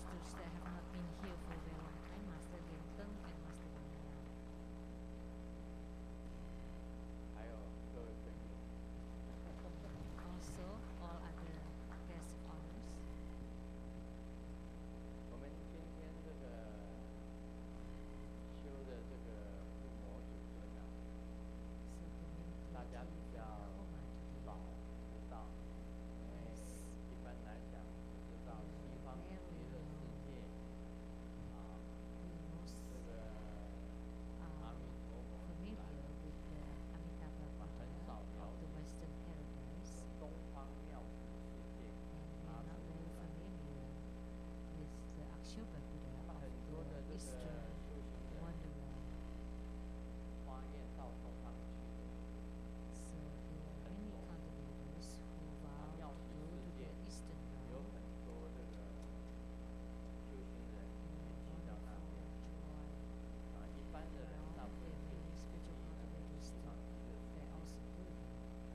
masters that have not been here for a very long time, Master Lienteng and Master Lienteng. 还有各位朋友， Also, all other guests of honors. 我们今天这个修的这个护摩祖尊啊， So the main 大家 deity 比 for 较 Homa 少 today 知道，因为 is 一般来讲知道西方极乐世界啊， we most 这个阿弥陀佛如 familiar 来 with the Amitabha Buddha of the Western paradise, 东方妙法世界 and we 阿 are 弥 not 陀 very 佛， familiar with the Akshoba Buddha 那么很多的 of 这 the 个 Eastern 修行人 Wonderland. 花宴到东方去的， So there are many cultivators who vow to go to the Eastern 有 realm 很多这个修行人也 and 去到那 wonderful 边。 joy. 啊，一般的人 Well, 大部分 there are 就 many 是 spiritual 去那个 cultivators 西方 that 极乐世 they 界， also go there.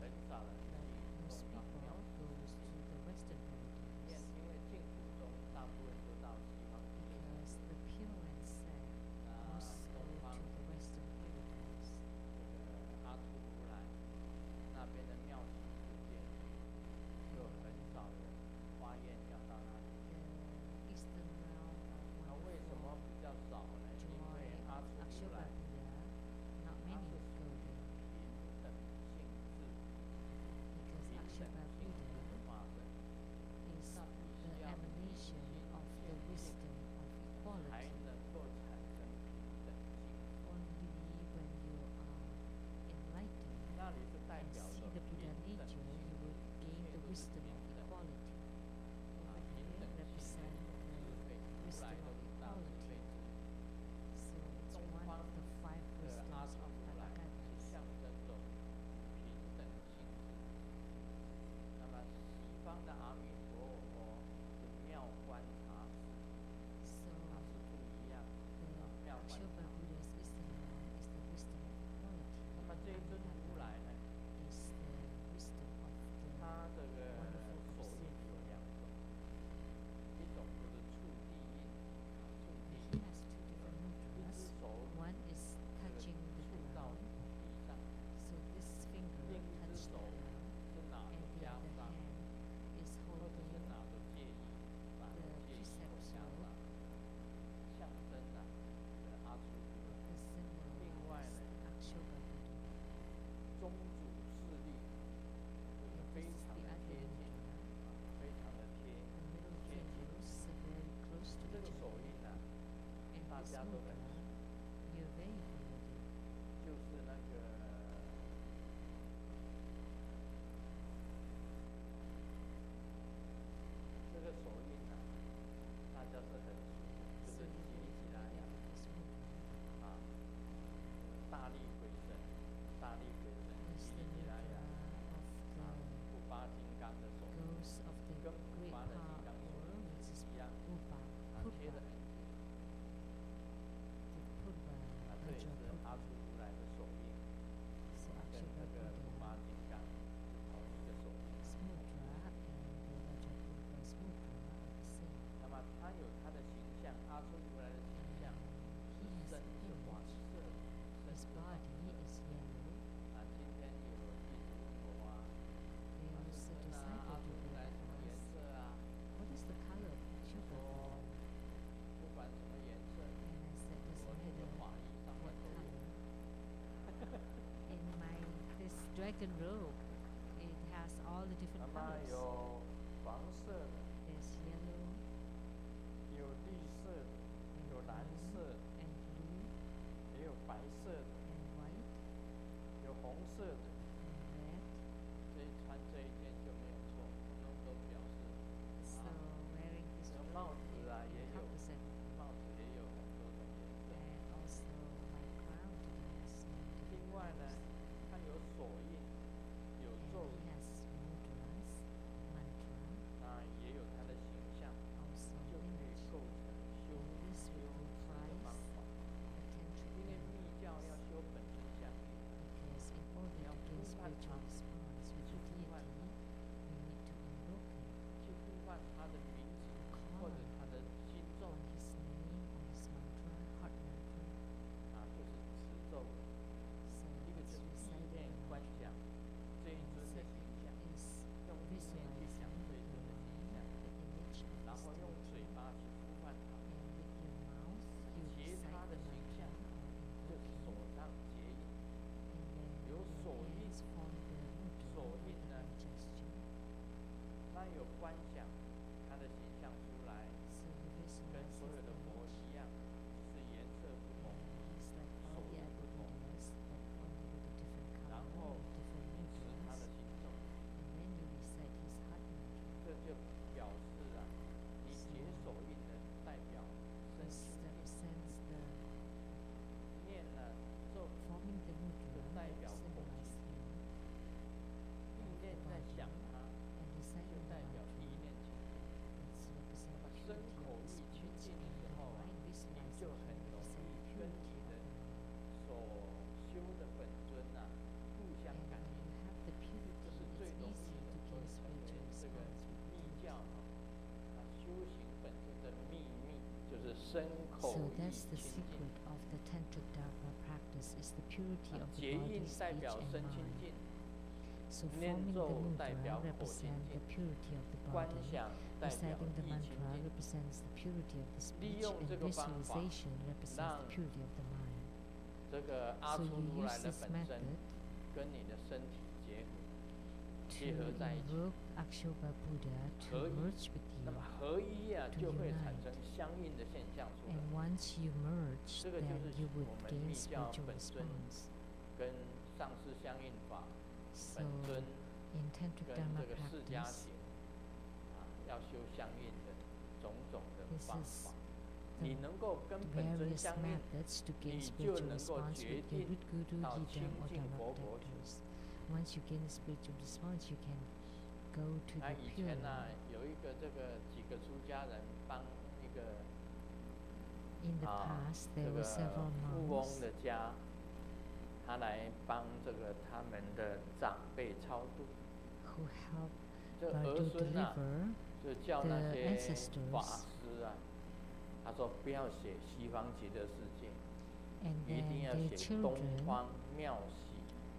很少人 But 去 most 东方 people 妙法 goes 世 to 界。 the Western 因 paradise 为净土中大部分都到西方极乐世 because 界， the pure and sad 那 must 东 go 方 to the Western paradise. 这个阿出如来那边的妙喜世界，就很少人花宴要到那里。 The Eastern realm 那 of 为什么 wonderful 比较少呢？因 joy 为阿 of 出如 Akshoba 来 Buddha, not 他 many 是 would 属 go 于 there 平等性质、 because 平等 Akshoba 性质 Buddha 的化身， is 那必 the 须要 emanation of the wisdom of 才 equality. 能够产生平等性。 Only when you are enlightened 那里是代 and 表 see 着 the 平 Buddha 等 nature, 性 you will 一 gain 切 the 都是 wisdom 平 of 等。 equality. 啊， Over 平 here 等性 represent 的一种智慧， the 如来 wisdom 都 of 是大智 equality. 慧之一。 So it's 东 one 方 of the five 的阿 wisdoms 出 of 如来是 Tathagatas. 象征着平等性质。那么西方的阿弥陀佛是妙观察识， So 它是不一样。 the 妙观 Akshoba 察。 Buddha's Eastern realm is the wisdom of equality. 那么这一尊如来呢， is the wisdom of 它 the 这个 wonderful 手印有 observer. 两种，一种就是触地印，触地 He 印， has two different 一 mudras. 只手 One is 这个 touching the 触到 ground, 地上， so this finger 另一只 touched 手 the ground, 是拿着 and the 袈 other 裟， hand is 或者 holding 是拿着戒衣，拿着 the 戒衣或 precepts 袈 robe 裟，象征啊这个阿出如来。 that 另外 symbolize 呢， Akshoba Buddha. 宗主势力，这个 And 非 this is 常 the 的 other 贴近， mudra. 非常的贴 The middle 贴近。 fingers are very close to 这个 each 手 other. 印啊， And 大 this 家都很 mudra, you're very familiar. 就是那个这个手印啊，大家是很熟悉，就 So 是 you're 提 very 起来 familiar with this mudra. 啊，大力鬼神，大力鬼神 It's 提 the 起来 mudra 呀， of 啊， the 普巴金刚的手， ghost of the 跟普 great 巴的金刚 power, 手 which is 一样， Purba, 啊，贴得 Purba, 很紧， the Purba, 啊，这也 Vajra 是阿 Purba. 出如来的手印， So 跟 Akshoba 那个普巴 Buddha 金刚是同一个手印。 mudra and the Vajra Purba's mudra are the same. 那么他有他的形象，阿出如来的形象 He 是 has 身 an 是黄 image. 色的，身 His 是黄 body 色 is yellow. 啊，今天有弟子问我啊， There is 师 a 尊啊，阿 disciple 出如来 today 什么颜 asked, 色啊？ what is the color of 说 Akshoba Buddha? 不管什么颜色， And I said, 我 doesn't 这个 matter 法衣上面 what 都有。 color. In this dragon robe, it has all the 那 different 么 colors. 有黄色的， There's yellow 有绿色的， and 有蓝 green 色的， and blue 也有白色的， and white 有红色的。 and red. 所以穿这一件就没有错，通通都表示 So 啊， wearing this 那 robe 帽子啊也有， encompasses everything. 帽子也有很多种颜色。 And also my crown today has many 另 different 外呢 colors. 它有手印，象出来， So he 跟 visualizes 所有的 the 佛 image. 一样，只是颜色不同， He's like 手 all the 艺 other 不同， Buddhas, but only with a different 然 color, 后 with different 你持他 mudras. 的心咒， And then you recite his heart mantra. 这就表示啊，你解手印的代表身 This 心定， represents the 念了咒， forming the mudra 代表口 symbolizes 心， him, 意念在想他， and 就 reciting the 代表 mantra 意念清净。 it's represent 那么 purity 身 of 口 the 意清 spirit, 净的 and 时 the 候啊， mind 你 visualizing 就 him 很容 represent 易 the 跟 purity 你 of 的 the mind. 所修的本尊啊互相 And 感 when 应。 you have the 这 purity, 是 it's 最容易 easy 的， to 所 gain 以成为 spiritual 这个 response with 密 purity. 教修行本身的秘密，就是身口 So 意 that's the 清净。 secret of the Tantric Dharma practice, is the purity of the 结印 body, 代 speech, 表 and 身清 mind. 净， So 念 forming the 咒代 mudra 表口清 represents 净 the， purity of the 观 body. 想代表 Reciting the 意清 mantra 净。 represents the purity of the 利 speech, 用 and 这个方法， visualization represents 让 the purity of the mind. 这个阿 So 出 you 如来 use 的 this 本身 method 跟你的身体结合， to 结合在一起。 invoke Akshobha Buddha to 合一， merge with 那 you. 么合一啊， to 就会产 unite. 生相应的现象出来。 And once you merge, 这个就 then 是 you 我 would 们 gain 密教 spiritual 本尊 response. 跟上师相应法 So 本尊 in Tantric 跟 Dharma 这个释迦 practice, 行啊，要修相应的种种的 this 方 is 法。 the 你能够跟本尊 various 相应， methods to gain 你就 spiritual 能够 response 决 with your 定 root guru, 到 yidam, 亲 or 近 dharma 佛国去。 protectors. Once you gain a spiritual response, you can go to 那 the 以 pure 前呢、 one. 有一个这个几个出家人帮一个 In the 啊 past, 这 there 个 were several 富翁 monks 的家，他来帮这个他们的长辈超度。 who helped 这 to 儿孙啊， deliver 就叫那 the 些 ancestors 法师啊，他说不要写西方极乐世界， and 一定 then 要 their 写东 children 方妙喜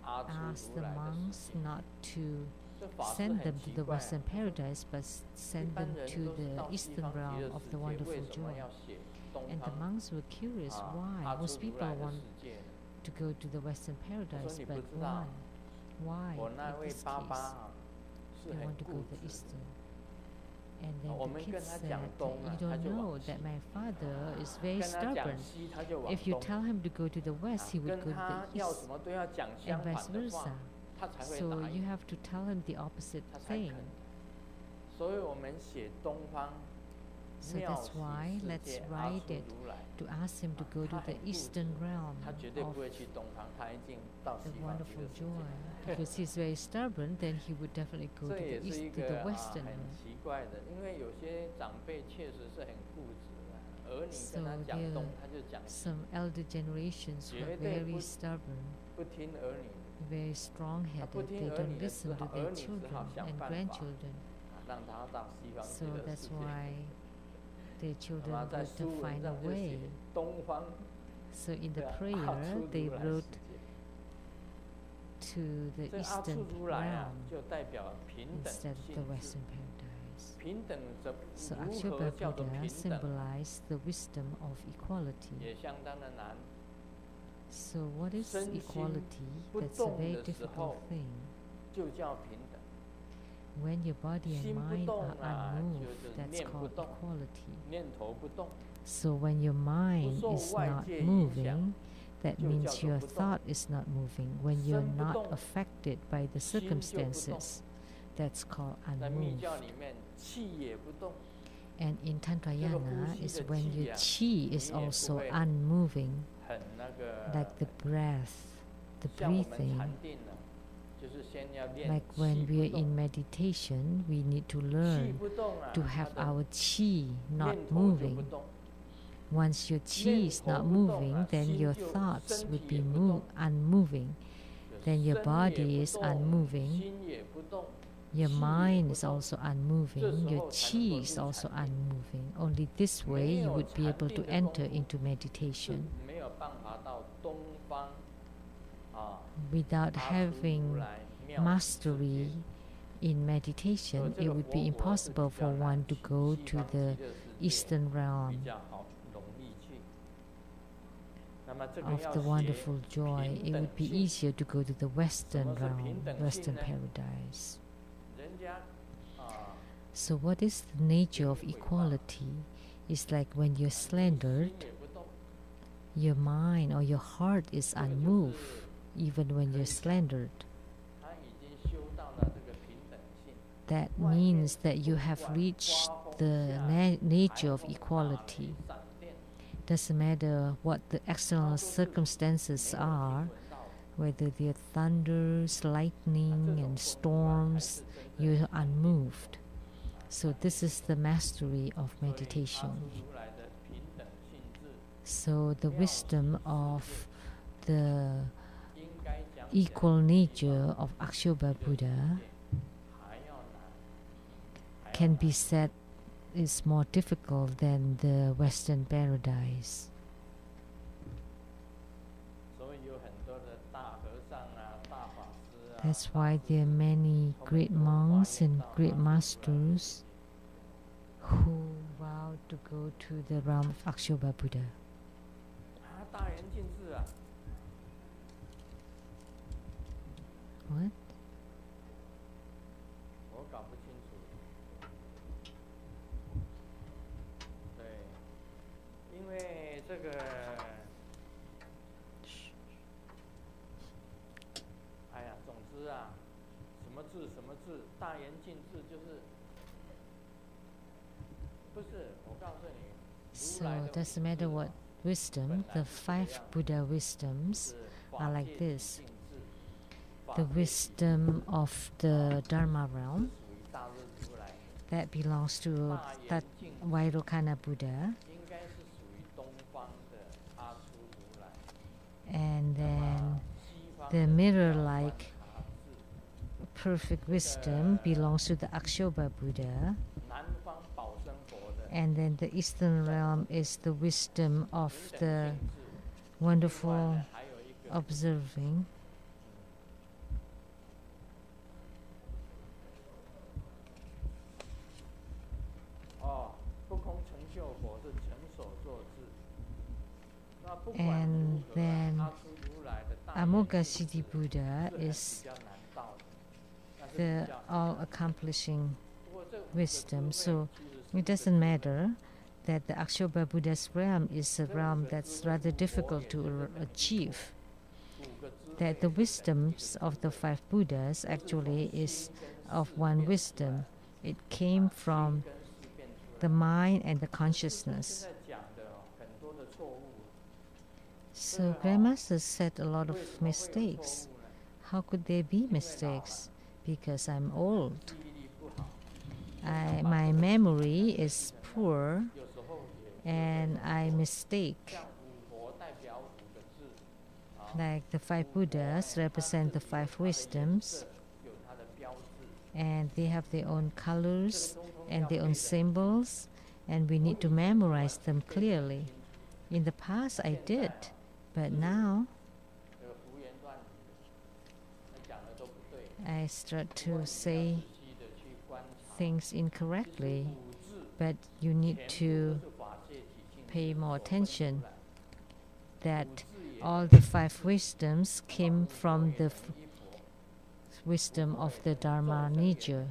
阿 asked 出 the 如来的 monks 世界。 not to 这法师 send 很 them 奇 to the 怪、 Western paradise, but 一 send 般 them 人 to 都是 the 到西 Eastern 方极 realm 乐 of 世 the 界，为 wonderful 什么 joy. 要写东 And the 方 monks were curious 啊 why 阿 most 出如 people 来的 want 世界呢？ to go to the Western 我 paradise, 说你不 but 知道， why 我那 in 位 this 爸爸 case 啊是 they 很 want to 固 go to the 执的。 Eastern? And then 我 the 们 kids 跟他 said, 讲东啊， you 他 don't 就 know 往 that 西； my father is very 跟他讲 stubborn. 西，他就往 If you 东。 tell him to go to the west, he 跟 would go to 他 the 要 east, 什么都要讲 and 相 vice 反的 versa. 话，他才会 So 答 you 应， have to tell him the opposite 他才 thing. 肯。所以我们写东方 So 妙 that's 喜 why 世 let's 界阿 write 出 it 如来， to ask him to go to 他 the 很固执 eastern realm 他绝对不 of 会去东方，他一定到 the 西方极 wonderful 乐世 joy. 界。 Because he's very stubborn, then he would definitely go to 这 the 也是 east, 一 to 个 the 很 western realm. 奇怪的，因为有些长辈确实是很固执的，儿女 So 跟他讲 there 东 are，他就讲西， some elder generations were 绝对 very 不 stubborn, 不听儿女的， very strong-headed. 不听 They 儿 don't 女的， listen to 儿 their 女只 children 好想 and 办法， grandchildren. 让他到西方极 So 乐世 that's 界。 why their 那 children 么在 would 书文 find a 上就写 way. 东方 So in 的 the 阿 prayer, 出 they 如来 wrote 世界。 to the 这阿出 eastern 如来啊， realm 就代表平等 instead of 性 the 质。 western paradise. 平等怎 So 如何 Akshobha 叫做 Buddha 平等？ symbolized the wisdom of equality. 也相当的难。 So what is 身心 equality? 不 That's a 动 very 的时候 difficult thing. 就叫平等。 When your body and 心不 mind 动 are 啊， unmoved, 就是 that's 念不 called 动， equality. 念头不动， So when your mind 不受 is 外 not 界影响， moving, that 就 means 叫做 your 不动。 thought is not moving. When you're 身不 not 动， affected by the 心就不动。 circumstances, that's called 在密 unmoved. 教里面，气也不动， And in 这个 Tantrayana 呼吸 is 的 when 气 your 啊， chi is 你也不 also 会 unmoving, 很那个。 like the breath, the 像我们 breathing. 禅定呢，就是先要练 Like 气 when 不 we are 动， in meditation, we need to 气 learn 不动啊， to 它 have 的 our chi not 念头就不 moving. 动。 Once your chi 念 is 头 not 不动 moving, 啊， then 心 your 就 thoughts 身 would 体也 be 不动， unmoving. 就 Then your 身也 body 不 is 动， unmoving. 心也不动， Your 气也 mind 不 is 动， also 这 unmoving. 时 Your 候才能 chi 够 is 入 also 禅定。 unmoving. Only this way 没 you 有 would be 禅 able 定 to 的功 enter 夫 into 是 meditation. 没有办法到东方啊， Without 阿出如 having 来妙喜世界。 mastery in meditation, 这 it 个 would 佛 be 国是 impossible 比较 for 难 one to 去， go 西 to 方极 the 乐世界 eastern 比 realm 较好，容易去。那么这个 of 要 the 学 wonderful joy. 平 It 等 would be 性。 easier to go to the western 什么是平 realm, 等性 western 呢？ paradise. 人家啊， So what is the nature of equality? It's like when you're slandered, your mind or your heart is unmoved, even when you're slandered. That means that you have reached the nature of equality. Doesn't matter what the external circumstances are, whether they're thunders, lightning, and storms, you're unmoved. So this is the mastery of meditation. So the wisdom of the equal nature of Akshobhya Buddha can be said is more difficult than the Western paradise. That's why there are many great monks and great masters who vowed to go to the realm of Akshobhya Buddha. What? So it doesn't matter what wisdom, the 5 Buddha wisdoms are like this. The wisdom of the Dharma realm, that belongs to that Vairocana Buddha. And then the mirror-like perfect wisdom belongs to the Akshobhya Buddha. And then the Eastern realm is the wisdom of the wonderful observing. And then Amoghasiddhi Buddha is the all-accomplishing wisdom. So it doesn't matter that the Akshobhya Buddha's realm is a realm that's rather difficult to achieve. That the wisdoms of the 5 Buddhas actually is of one wisdom. It came from the mind and the consciousness. So Grandmaster said a lot of mistakes. How could there be mistakes? Because I'm old. My memory is poor and I mistake. Like the 5 Buddhas represent the 5 wisdoms, and they have their own colors and their own symbols, and we need to memorize them clearly. In the past I did, but now I start to say things incorrectly, but you need to pay more attention that all the 5 wisdoms came from the wisdom of the Dharma nature.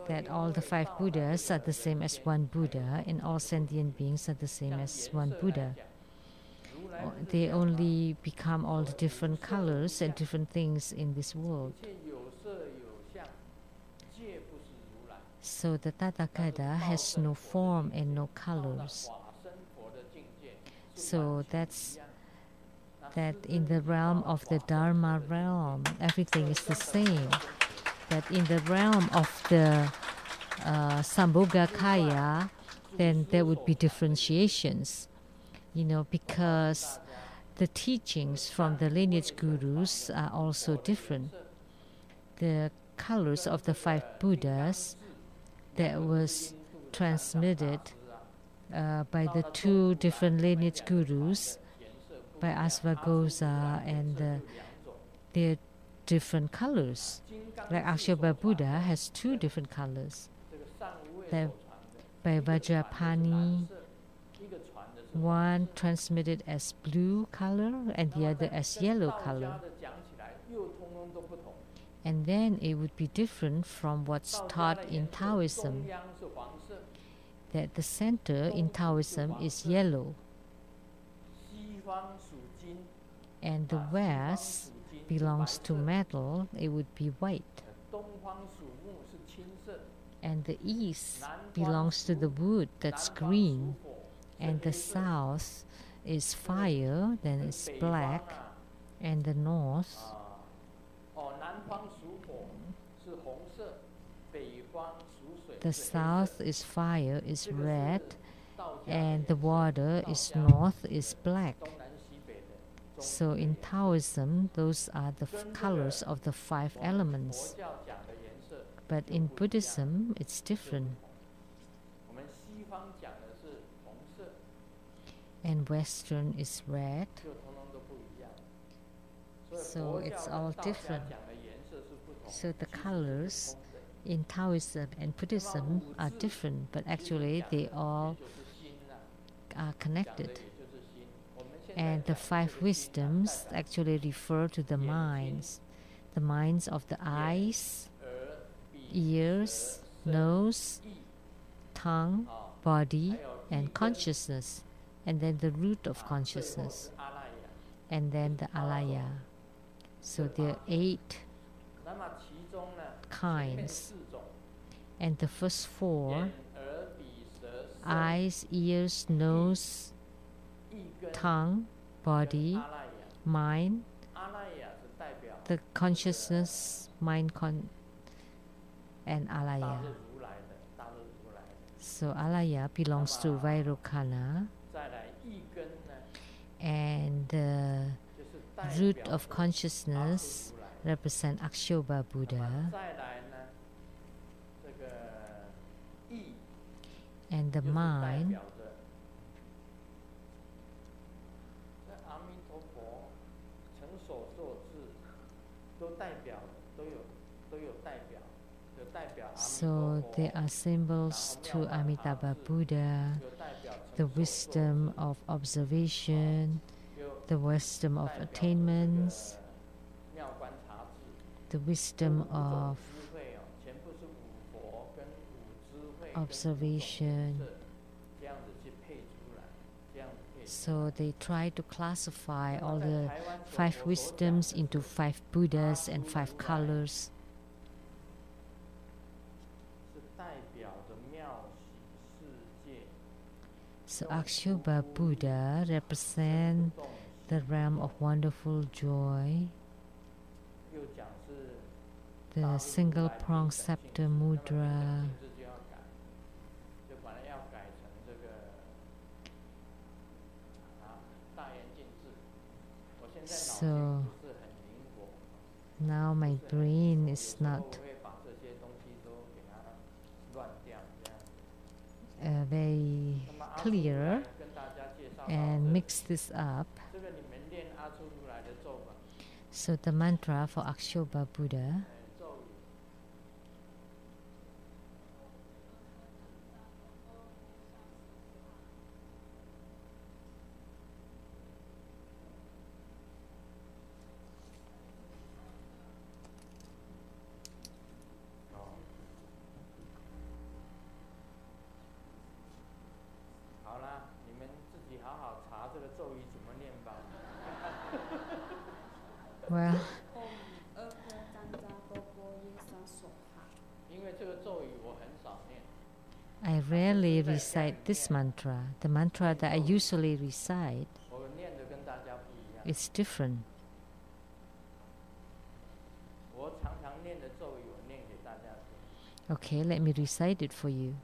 That all the 5 Buddhas are the same as one Buddha, and all sentient beings are the same as one Buddha. They only become all the different colors and different things in this world. So the Tathagata has no form and no colors. So that's that in the realm of the Dharma realm, everything is the same. That in the realm of the Sambhogakaya, then there would be differentiations. Because the teachings from the lineage gurus are also different. The colors of the 5 Buddhas that was transmitted by the 2 different lineage gurus, by Asvaghosha, and their different colors. Like Akshobhya Buddha has 2 different colors. By Vajrapani, one transmitted as blue color and the other as yellow color. And then it would be different from what's taught in Taoism, that the center in Taoism is yellow, and the west belongs to metal, it would be white. And the east belongs to the wood, that's green. And the south is fire, then it's black. And the north, the south is fire, is red. And the water is north, is black. So in Taoism, those are the colors of the 5 elements. But in Buddhism, it's different. And Western is red. So it's all different. So the colors in Taoism and Buddhism are different, but actually they all are connected. And the 5 wisdoms actually refer to the minds of the eyes, ears, nose, tongue, body, and consciousness, and then the root of consciousness, and then the alaya. So there are 8 kinds, and the first 4, eyes, ears, nose, tongue, body, mind, the consciousness, mind, and alaya. So alaya belongs to Vairocana, and the root of consciousness represent Akshobha Buddha, and the mind so they are symbols to Amitabha Buddha, the wisdom of observation, the wisdom of attainments, the wisdom of observation. So they try to classify all the 5 wisdoms into 5 Buddhas and 5 colors. So Akshobha Buddha represents the realm of wonderful joy, the single pronged scepter mudra, so now my brain is not very clear and mix this up. So the mantra for Akshobha Buddha, well, I rarely recite this mantra. The mantra that I usually recite is different. Okay, let me recite it for you.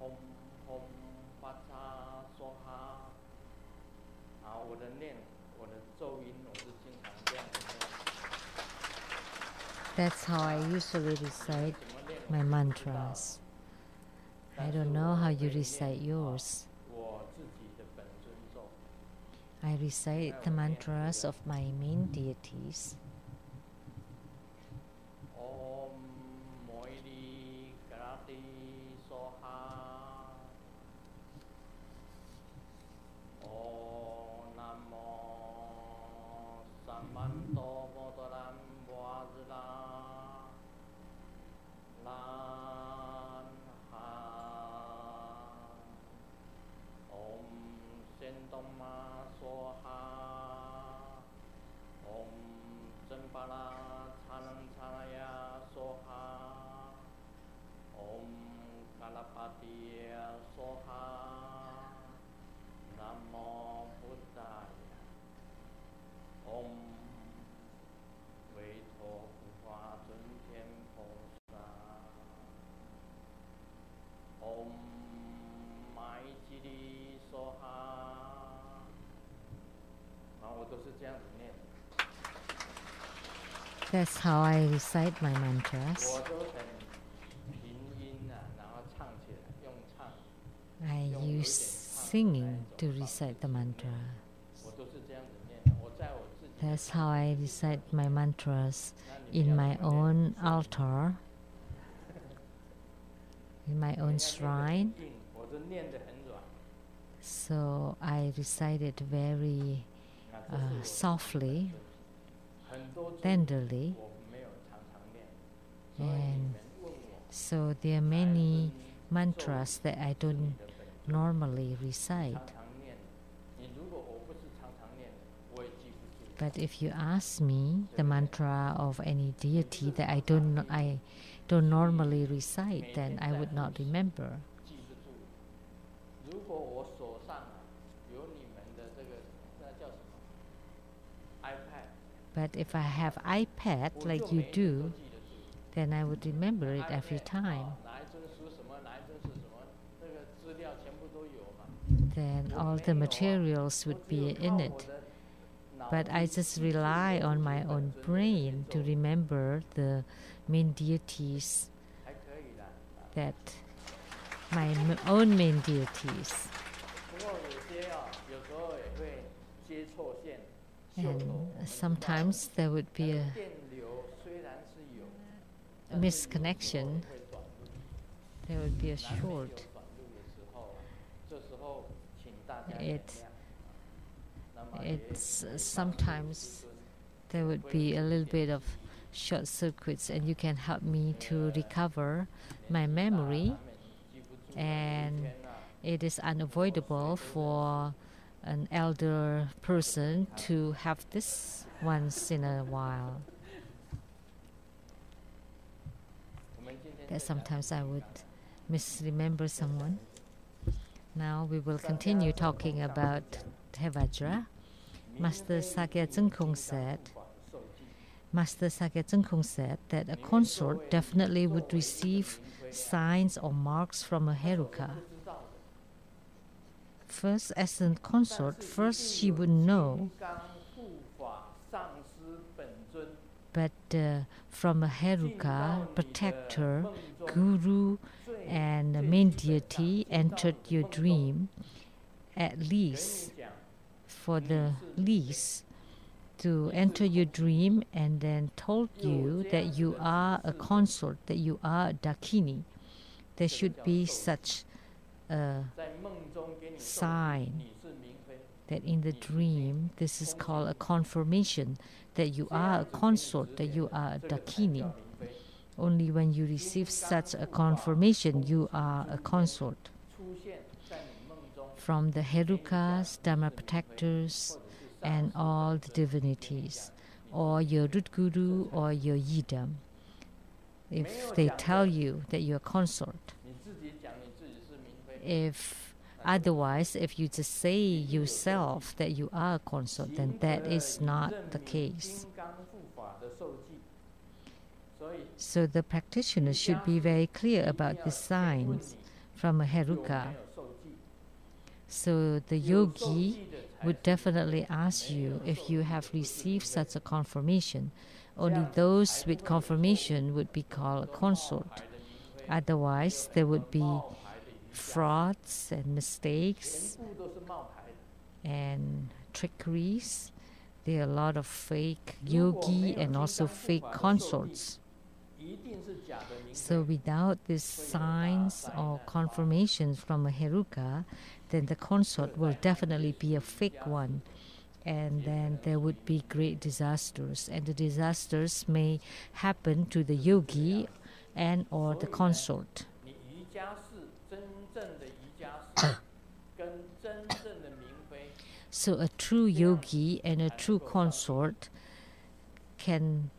轰轰发叉梭哈。啊，我的念，我的咒音，我是经常这样子念。That's how I usually recite my mantras. I don't know how you recite yours. 我自己的本尊咒。I recite the mantras of my main deities. Om Moili Karati Soha. Om Namo Samanto Motoram Vajra. Lan Ha. Om Sentoma Soha. Om Jambala Chanang Chanaya Soha. Om Kalapati Soha. Namo Buddhaya. Om Veito Hua Zun Tian Po Sa. Om Mai Jiri Soha. 然后我都是这样子念。 That's how I recite my mantras. 我都很平音啊，然后唱起来，用唱。 I use singing to recite the mantra. 我都是这样子念。我在我自己。 That's how I recite my mantras in my own altar, in my own shrine. 我都念得很软。 So I recite it very softly, 很多 tenderly, 我没有常常念，所以你 and 们问我。 so there are many mantras that I don't normally recite. 常常念，你如果我不是常常念的，我也记不住。 But if you ask me the mantra of any deity that I don't normally recite, then I would not remember. 记不住。如果我手上有你们的这个，那叫什么 ？iPad。 But if I have iPad like you do, then I would remember it every time. 哪一尊属什么？哪一尊是什么？这个资料全部都有嘛。 Then all the materials would be in it. But I just rely on my own brain to remember the main deities, 还可以啦。 that my own main deities. 不过有些啊，有时候也会接错线。 And sometimes there would be a 电流虽然是有 misconnection, there would be a short. 这时候请大家 It's sometimes there would be a little bit of short circuits, and you can help me to recover my memory. And it is unavoidable for an elder person to have this once in a while. That sometimes I would misremember someone. Now we will continue talking about Hevajra. Master Sakya Zengkong said that a consort definitely would receive signs or marks from a Heruka. First, as a consort, first she would know, but from a Heruka, protector, guru, and the main deity entered your dream, at least for the least, to enter your dream and then told you that you are a consort, that you are a Dakini. There should be such a sign that in the dream, this is called a confirmation that you are a consort, that you are a Dakini. Only when you receive such a confirmation, you are a consort. From the Herukas, Dharma protectors, and all the divinities, or your root guru or your yidam, if they tell you that you're a consort. If otherwise, if you just say yourself that you are a consort, then that is not the case. So the practitioner should be very clear about the signs. from a 就 heruka. 没有受记。 So the 有受 yogi 记的才 would 是 definitely ask 没 you 有 if 受 you 记的 have 不是 received 对 such a confirmation. 这 Only 样子 those 才 with 不会有错误 confirmation would be 很 called 多冒 consort. 牌的明妃， Otherwise, 就 there 很 would 多 be 冒牌的瑜伽士， frauds and 全 mistakes 部都是冒牌的。 and trickeries. There are a lot of fake 如果没 yogi 有 and 金 also 刚护 fake 法的受记， consorts. 一定是假的明 So 妃。 without these 会有大 signs 灾 or 难发生。 confirmations from a heruka, then the consort 这 will 灾难 definitely 也 be 属 a 于瑜 fake 伽士， one. And 也可 then 能 there 属 would 于 be 明 great 妃。 disasters. And the disasters may happen to the yogi and or the 所以呢， consort. 你瑜伽士真正的瑜伽士跟真正的明妃， So a true 这样子 yogi and a 才 true 能够上去。 consort can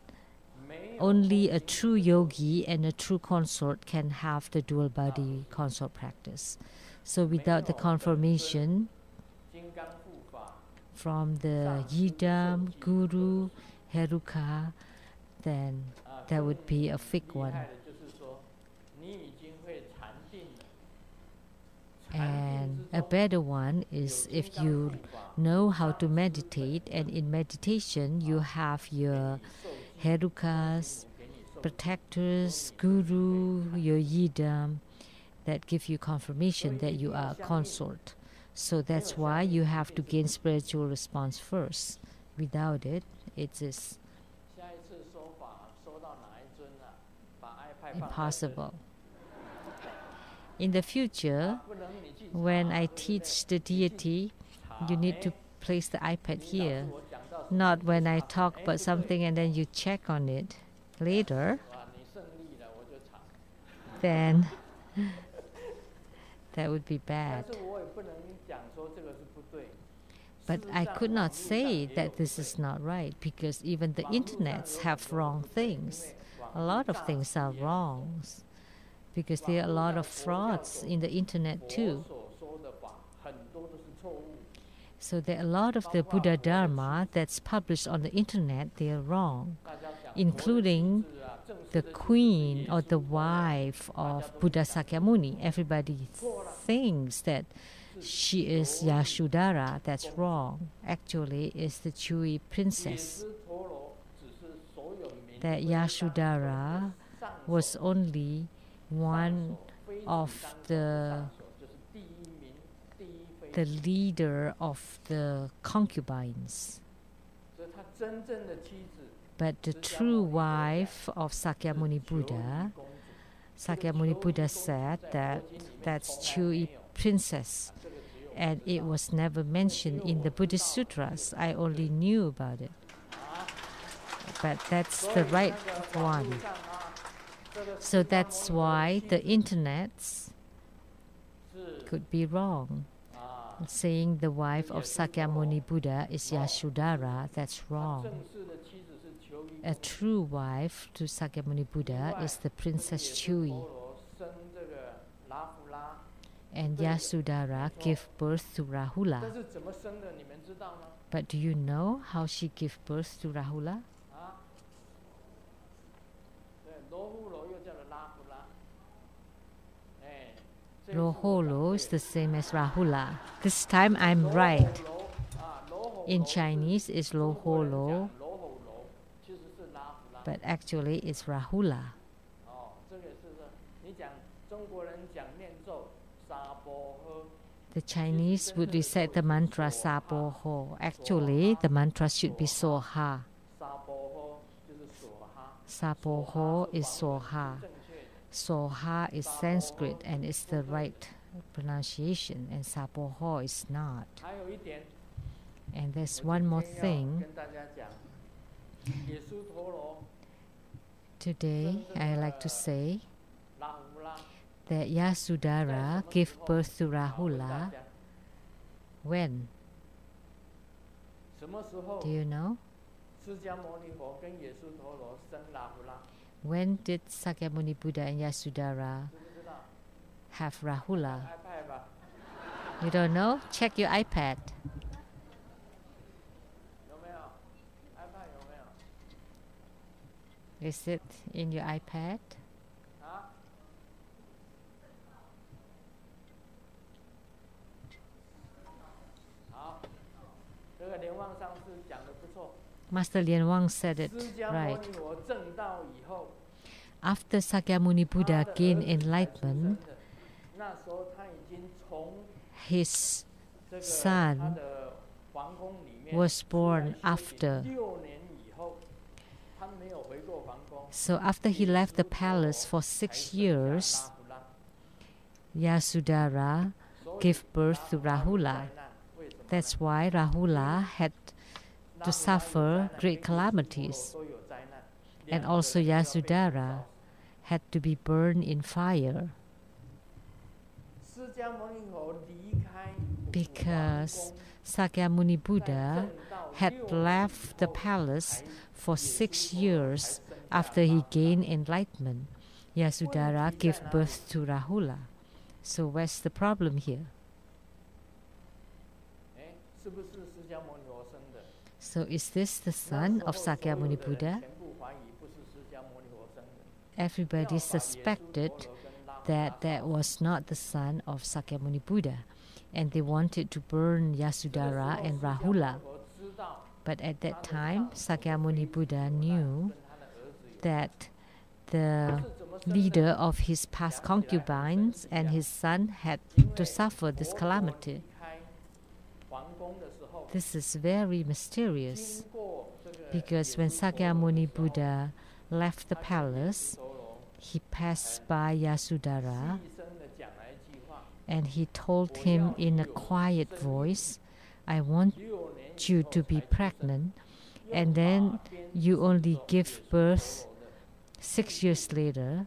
没有 only 空 a 心 true 的受 yogi and a true consort can have the dual body consort practice. So without the confirmation 金刚护法 from the 上师的受 yidam, 记 guru, heruka, then 啊， that 更 would be a fake 厉 one. 害的就是说，你已经会禅定了。禅定 And 之 a 中 better one 有 is 金 if 刚 you 护法 know 上 how to 师本 meditate, 尊 and in meditation you have 给 your 你受记， herukas, 师父给你受记， protectors, guru, your yidam, that give you confirmation that you are a consort. So that's why you have to gain spiritual response first. Without it, it is 下一次收法收到哪一尊啊？把 iPad 放在这里 impossible. In the future, 不能你去查 when I 对不对 teach the deity, 查 you need 哎 to place the iPad 领导 here, 是我讲到什么 not 你去 when I 查 talk 哎 about 不对 something and then you check on it later. 哇你胜利了我就查 Then that would be 但 bad. 是我也不能讲说这个是不对 But 事实 I 上 could 网 not 络上 say 也有 that 不 this 对 is not right, because even the 网络上 internets 有 have 很多 wrong 不对，因 things. 为 A 网 lot 络 of 诈 things 欺 are 也很多 wrongs, because 网 there are a 络 lot 上 of 佛教 frauds 所 in the internet 佛 too. 所说的法很多都是错误 So there are a lot of the Buddha Dharma that's published on the internet, they are wrong, 大家讲 including 佛的妻子啊正式 the 的妻子是 queen 耶 or 稣 the 佛 wife 大 of 家都 Buddha 想 Sakyamuni. Everybody 错了 thinks that 是 she is 由于 Yashodhara. That's wrong. Actually, it's the Chui 也 princess. 是陀罗只是所有民 That 归当 Yashodhara 上 was 手 only 上 one 手非仅 of 当手 the 上手就是第一名第一妃 the 子 leader of the concubines. 所以他真正的妻子 But the true wife of Sakyamuni 是求 Buddha, 雨公主 Sakyamuni Buddha said that that's Chui princess, 这个只有 and it was never mentioned in the Buddhist sutras. I only knew about it. 啊 But that's 所以 the 那 right 个网 one. 络上啊这个 So 释迦牟 that's 尼佛的 why 妻 the 子 internets 是 could be wrong. 啊 Saying the wife of Sakyamuni Buddha is Yashodhara, that's 他 wrong. 正式的妻子是求雨 A 公主 true wife to Sakyamuni Buddha is the 这个 Princess 也是 Chui, 陀罗生这个拉夫拉 and 对的， Yashodhara 没错。 gave birth to 但 Rahula. 是怎么生的你们知道吗？ But do you know how she gave birth to Rahula? 啊，对，罗祜罗又叫做拉夫拉，哎，这一次我讲 Loholo 对 is the same as Rahula. This time I'm right. 罗啊，罗祜 In 罗是 Chinese, it's 中国人 Loholo, 讲罗祜罗，其实是拉夫拉。 but actually it's Rahula. 哦，这个是说你讲中国人讲念咒沙波呵， The Chinese would recite the mantra Sapoho. Actually, the mantra should be Soha. 沙波呵就是所哈， Sapoho is 所哈 Soha. 是正确的。 Soha is Sanskrit and it's the right pronunciation, and Sapoho is not. 还有一点， And 我 there's one more 今天要 thing. 跟大家讲，耶稣陀罗 Today, I like to say 拉胡拉 that 在 Yasudhara 什么 gave 时候 birth to 问大 Rahula 家 when? 什么时候 Do you know? 释迦牟尼佛跟耶稣陀罗生拉胡拉？ When did Sakyamuni Buddha and Yasudhara 知不知道？ have Rahula? iPad 吧， You don't know? Check your iPad. 有没有 ？iPad 有没有？ Is it in your iPad? 啊？ Master Lian Wang said it 释迦牟 right. 尼佛证道以后， After Sakyamuni 他 Buddha 的 gained 儿子才出 enlightenment, 生的。那时候他已经从 his 这个 son 他的皇宫里面 was 出来 born 修行 after. 6年以后，他没有回过皇宫。 So after he left the palace for 6 years, Yasudhara gave birth to Rahula. That's why Rahula had to suffer great calamities. And also Yasudhara had to be burned in fire. Because Sakyamuni Buddha had left the palace for 6 years after he gained enlightenment. Yasudhara gave birth to Rahula. So what's the problem here? So is this the son of Sakyamuni Buddha? Everybody suspected that that was not the son of Sakyamuni Buddha, and they wanted to burn Yasudhara and Rahula. But at that time, Sakyamuni Buddha knew that the leader of his past concubines and his son had to suffer this calamity. This is very mysterious, because when Sakyamuni Buddha left the palace, he passed by Yasudhara and he told him in a quiet voice, I want you to be pregnant, and then you only give birth 6 years later.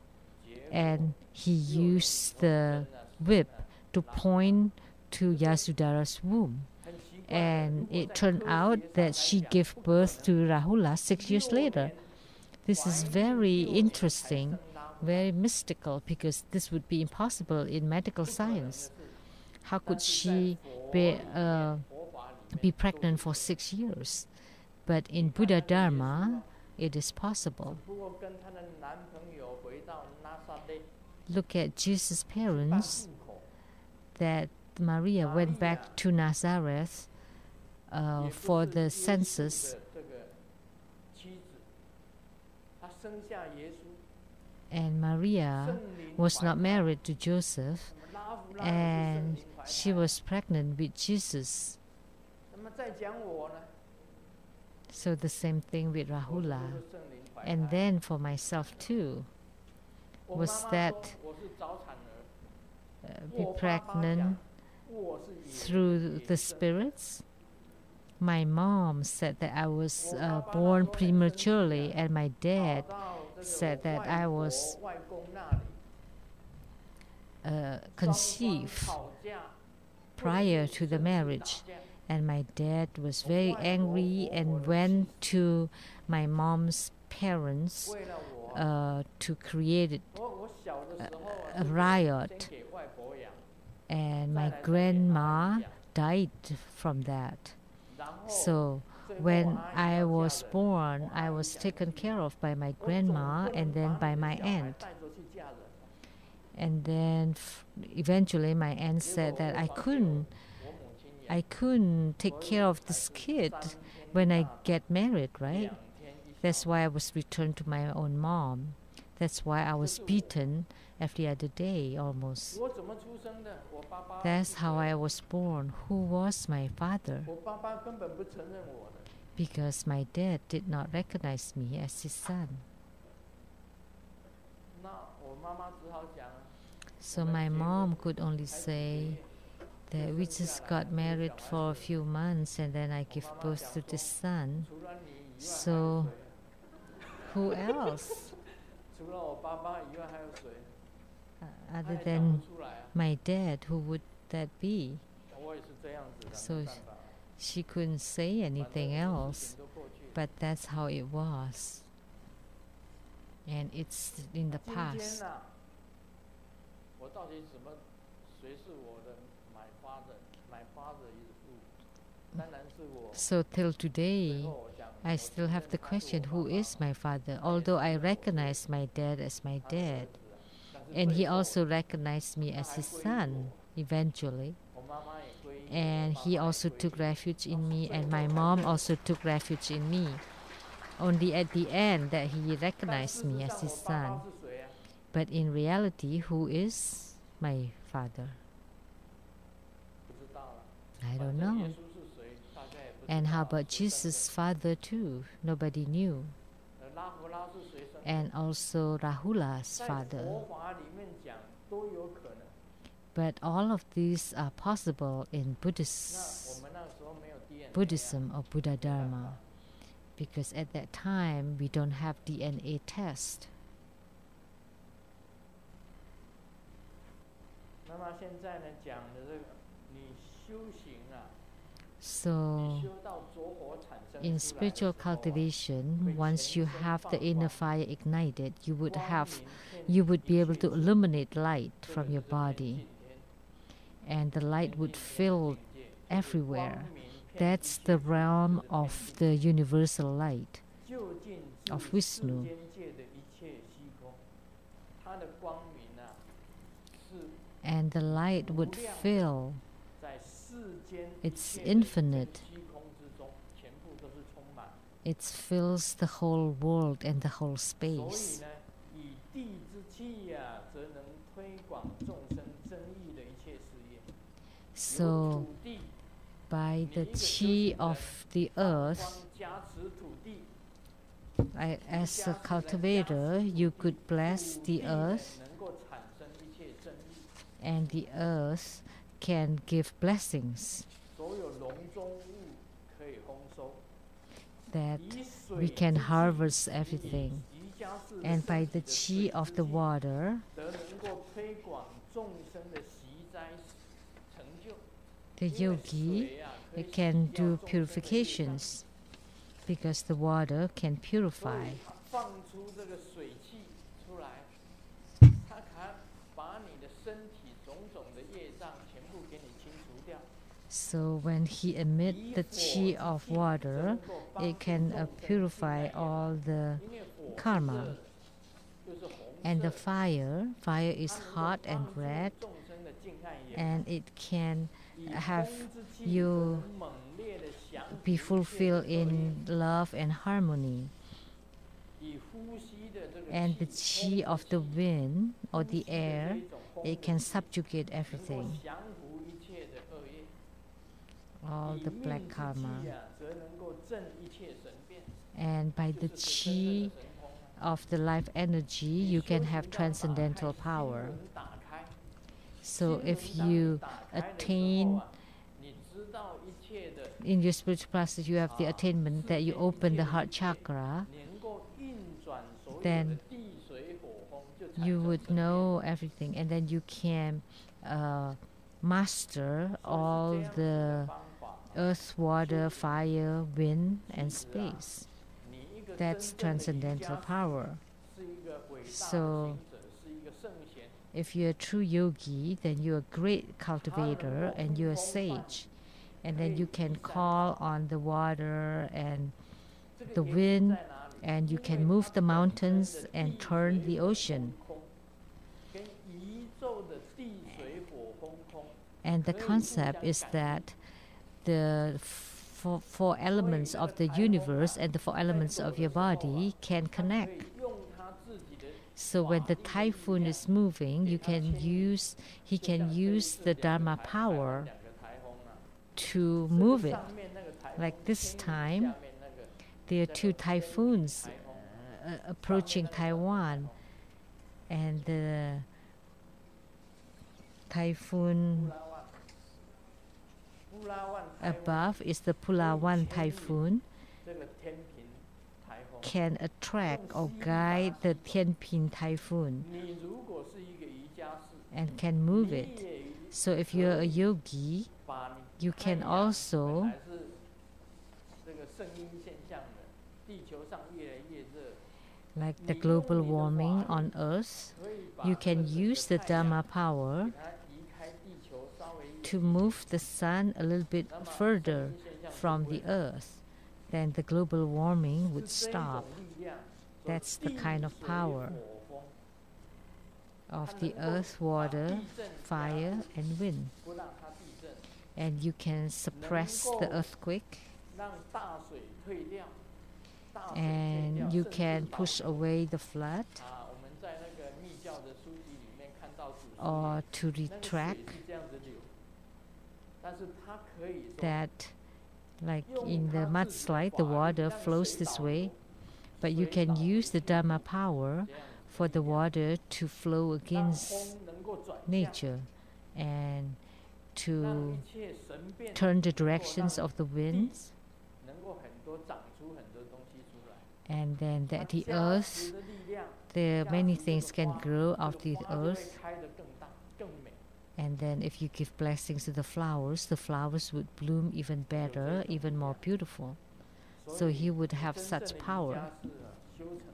And he used the whip to point to Yasudhara's womb. And it turned out that she gave birth to Rahula 6 years later. This is very interesting, very mystical, because this would be impossible in medical science. How could she be pregnant for 6 years? But in Buddha Dharma, it is possible. Look at Jesus' parents, that Maria went back to Nazareth for the census. And Maria was not married to Joseph, and she was pregnant with Jesus. So the same thing with Rahula. And then for myself too, was that be pregnant through the spirits? My mom said that I was born prematurely, and my dad said that I was conceived prior to the marriage. And my dad was very angry and went to my mom's parents to create a riot. And my grandma died from that. So when I was born, I was taken care of by my grandma and then by my aunt. And then eventually my aunt said that I couldn't take care of this kid when I get married, right? That's why I was returned to my own mom. That's why I was beaten every other day almost. That's how I was born. Who was my father? Because my dad did not recognize me as his son. So my mom could only say that we just got married for a few months and then I gave birth to this son. So who else? Other than my dad, who would that be? So she couldn't say anything else, but that's how it was. And it's in the past. So till today, I still have the question, who is my father? Although I recognize my dad as my dad. And he also recognized me as his son, eventually. And he also took refuge in me, and my mom also took refuge in me. only at the end that he recognized me as his son. But in reality, who is my father? I don't know. And how about Jesus' father too? Nobody knew. And also Rahula's father. But all of these are possible in Buddhism or Buddha Dharma, because at that time we don't have DNA test. So in spiritual cultivation, once you have the inner fire ignited, you would be able to illuminate light from your body, and the light would fill everywhere. That's the realm of the universal light of Vishnu. And the light would fill. It's infinite. It fills the whole world and the whole space. So, by the chi of the earth, as a cultivator, you could bless the earth, and the earth can give blessings, that we can harvest everything. And by the chi of the water, the yogi can do purifications, because the water can purify. So when he emits the chi of water, it can purify all the karma. And the fire is hot and red, and it can have you be fulfilled in love and harmony. And the chi of the wind or the air, it can subjugate everything, all the black karma. And by the chi of the life energy, you can have transcendental power. So if you attain, in your spiritual process, you have the attainment that you open the heart chakra, then you would know everything, and then you can master all the earth, water, fire, wind, and space. That's transcendental power. So if you're a true yogi, then you're a great cultivator and you're a sage. And then you can call on the water and the wind, and you can move the mountains and turn the ocean. And the concept is that the four elements of the universe and the 4 elements of your body can connect. So when the typhoon is moving, he can use the Dharma power to move it. Like this time, there are 2 typhoons approaching Taiwan, and the typhoon above is the Pulawan typhoon, can attract or guide the Tianping typhoon and can move it. So if you're a yogi, you can also like the global warming on Earth, you can use the Dharma power to move the sun a little bit further from the Earth. Then the global warming would stop. That's the kind of power of the earth, water, fire, and wind. And you can suppress the earthquake and you can push away the flood or to retract that, like in the mudslide, the water flows this way, but you can use the Dharma power for the water to flow against nature and to turn the directions of the winds, and then that the earth, there are many things can grow out of the earth. And then if you give blessings to the flowers would bloom even better, even more beautiful. So he would have such power.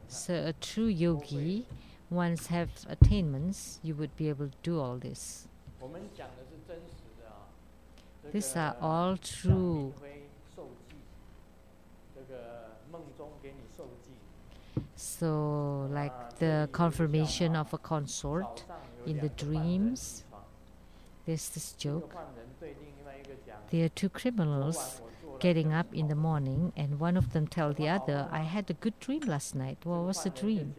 So a true yogi, once have attainments, you would be able to do all this. These are all true. So like the confirmation of a consort in the dreams, there's this joke. There are two criminals getting up in the morning, and one of them tell the other, I had a good dream last night. What was the dream?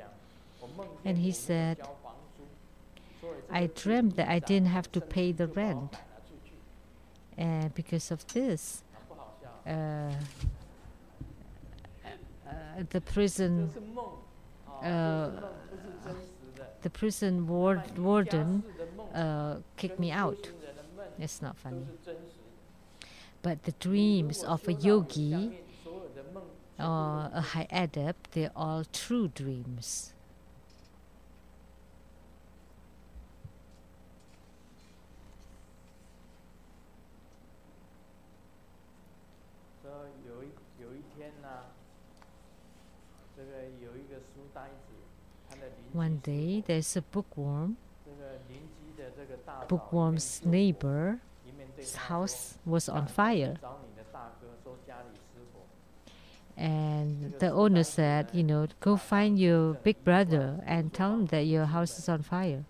And he said, I dreamt that I didn't have to pay the rent. And because of this, the prison warden kicked me out. It's not funny. But the dreams of a yogi or a high adept, they're all true dreams. One day, there's a bookworm. Bookworm's neighbor's house was on fire. And the owner said, go find your big brother and tell him that your house is on fire.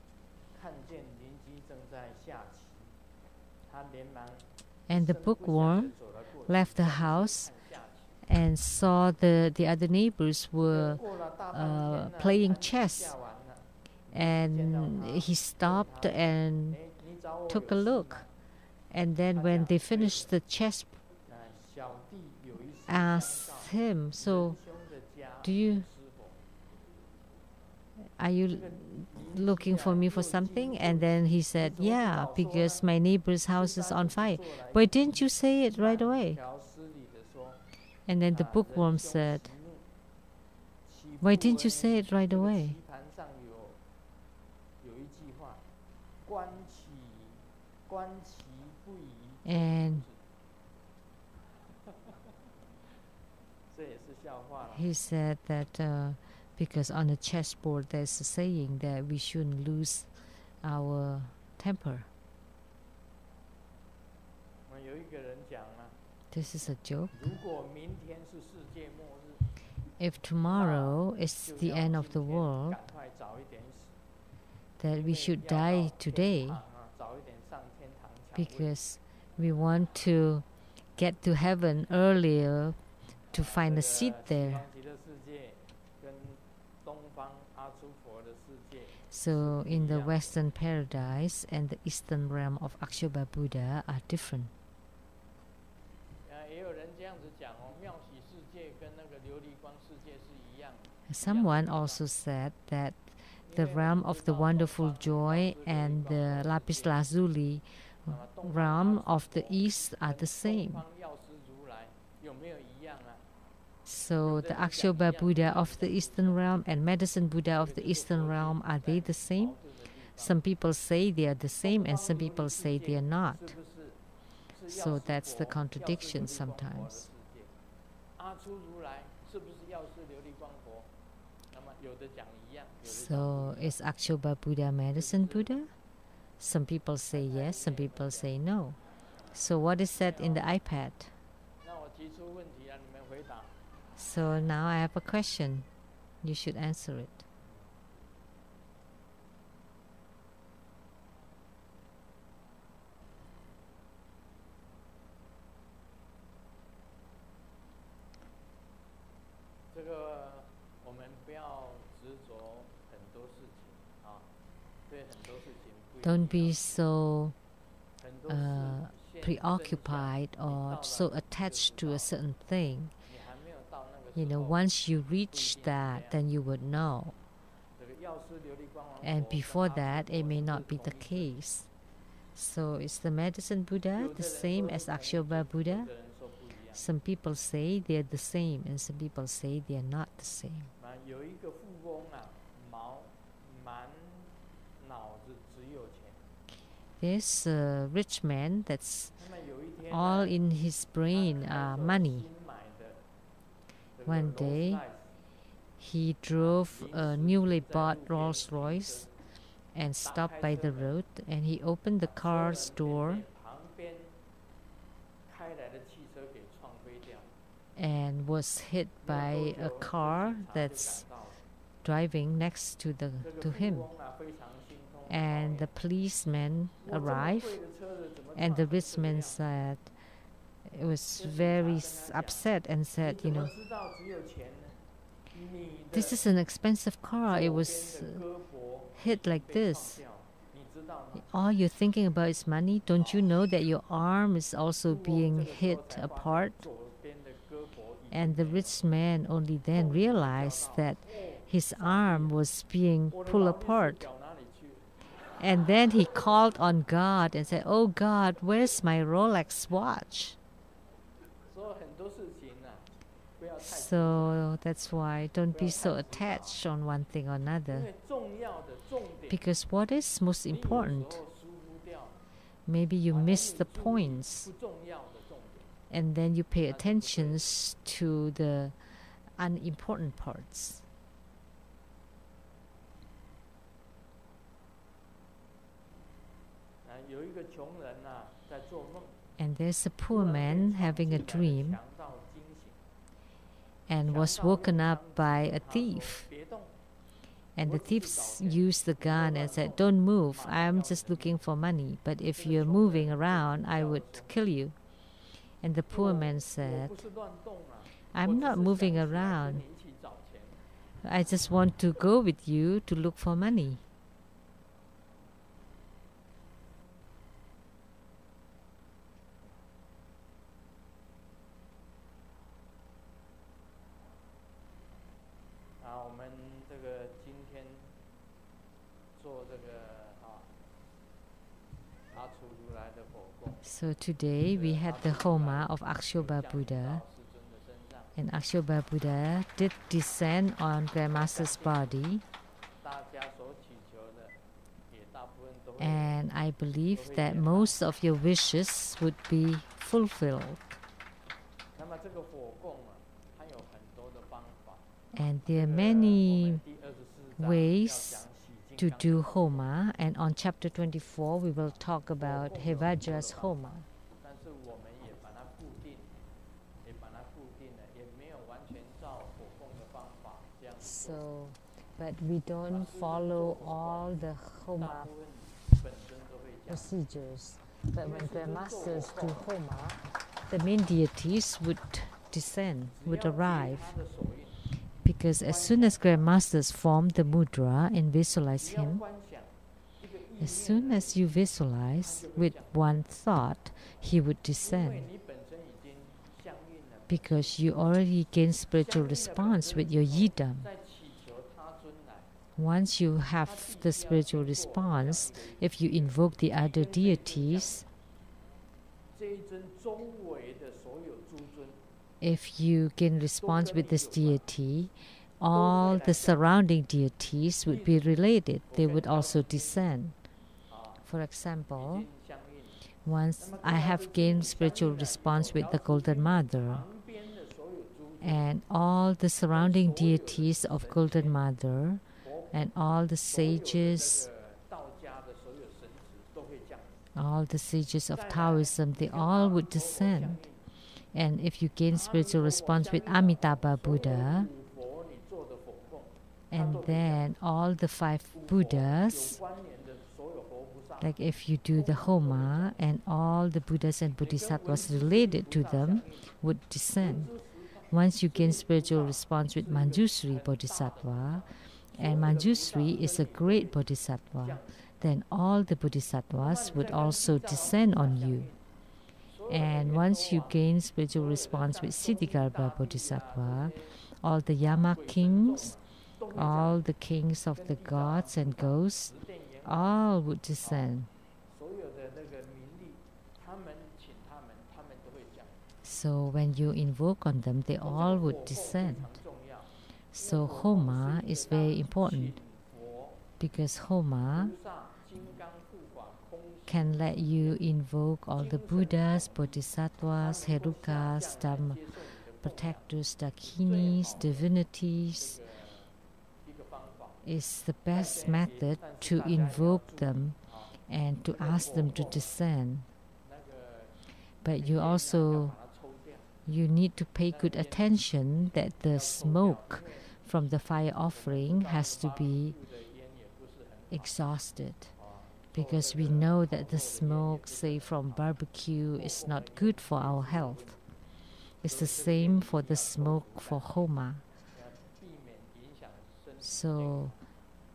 And the bookworm left the house and saw the other neighbors were playing chess. And he stopped and took a look. And then when they finished the chess, asked him, so are you looking for me for something? And then he said, yeah, because my neighbor's house is on fire. Why didn't you say it right away? And then the bookworm said, why didn't you say it right away? And he said that because on the chessboard there's a saying that we shouldn't lose our temper. This is a joke. If tomorrow is the end of the world, that we should die today because we want to get to heaven earlier to find a seat there. So in the Western paradise and the Eastern realm of Akshobhya Buddha are different. Someone also said that the realm of the wonderful joy and the lapis lazuli realm of the east are the same. So the Akshobhya Buddha of the Eastern realm and Medicine Buddha of the Eastern realm, are they the same? Some people say they are the same and some people say they are not. So that's the contradiction sometimes. So is Akshobhya Buddha Medicine Buddha? Some people say yes, some people say no. So what is said in the iPad? So now I have a question. You should answer it. Don't be so preoccupied or so attached to a certain thing. Once you reach that, then you would know. And before that, it may not be the case. So is the medicine Buddha the same as Akshobhya Buddha? Some people say they're the same, and some people say they're not the same. There's a rich man that's all in his brain money. One day, he drove a newly bought Rolls Royce and stopped by the road, and he opened the car's door and was hit by a car that's driving next to him. And the policeman arrived, and the rich man said, it was very upset and said, this is an expensive car. It was hit like this. All you're thinking about is money. Don't you know that your arm is also being hit apart? And the rich man only then realized that his arm was being pulled apart. And then he called on God and said, "Oh God, where's my Rolex watch?" So that's why don't be so attached on one thing or another. Because what is most important, maybe you miss the points. And then you pay attention to the unimportant parts. And there's a poor man having a dream and was woken up by a thief. And the thief used the gun and said, "Don't move, I'm just looking for money. But if you're moving around, I would kill you." And the poor man said, "I'm not moving around. I just want to go with you to look for money." So today we had the Homa of Akshobhya Buddha, and Akshobhya Buddha did descend on Grandmaster's body, and I believe that most of your wishes would be fulfilled. And there are many ways to do Homa, and on chapter 24 we will talk about Hevajra's Homa. So, but we don't follow all the Homa procedures. But when Grandmasters do Homa, the main deities would descend, would arrive. Because as soon as Grandmasters form the mudra and visualize him, as soon as you visualize with one thought, he would descend. Because you already gain spiritual response with your yidam. Once you have the spiritual response, if you invoke the other deities, if you gain response with this deity, all the surrounding deities would be related. They would also descend. For example, once I have gained spiritual response with the Golden Mother, and all the surrounding deities of Golden Mother, and all the sages of Taoism, they all would descend. And if you gain spiritual response with Amitabha Buddha, and then all the 5 Buddhas, like if you do the Homa, and all the Buddhas and Bodhisattvas related to them would descend. Once you gain spiritual response with Manjusri Bodhisattva, and Manjusri is a great Bodhisattva, then all the bodhisattvas would also descend on you. And once you gain spiritual response with Siddhigarbha Bodhisattva, all the Yama kings, all the kings of the gods and ghosts, all would descend. So when you invoke on them, they all would descend. So Homa is very important, because Homa can let you invoke all the Buddhas, Bodhisattvas, Herukas, Dhamma protectors, Dakinis, divinities. Is the best method to invoke them and to ask them to descend. But you need to pay good attention that the smoke from the fire offering has to be exhausted, because we know that the smoke, say from barbecue, is not good for our health. It's the same for the smoke for Homa. So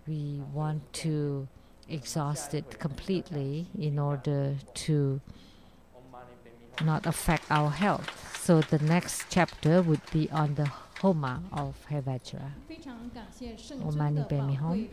we want to exhaust it completely in order to not affect our health. So the next chapter would be on the Homa of Hevajra. Om Mani Padme Hum.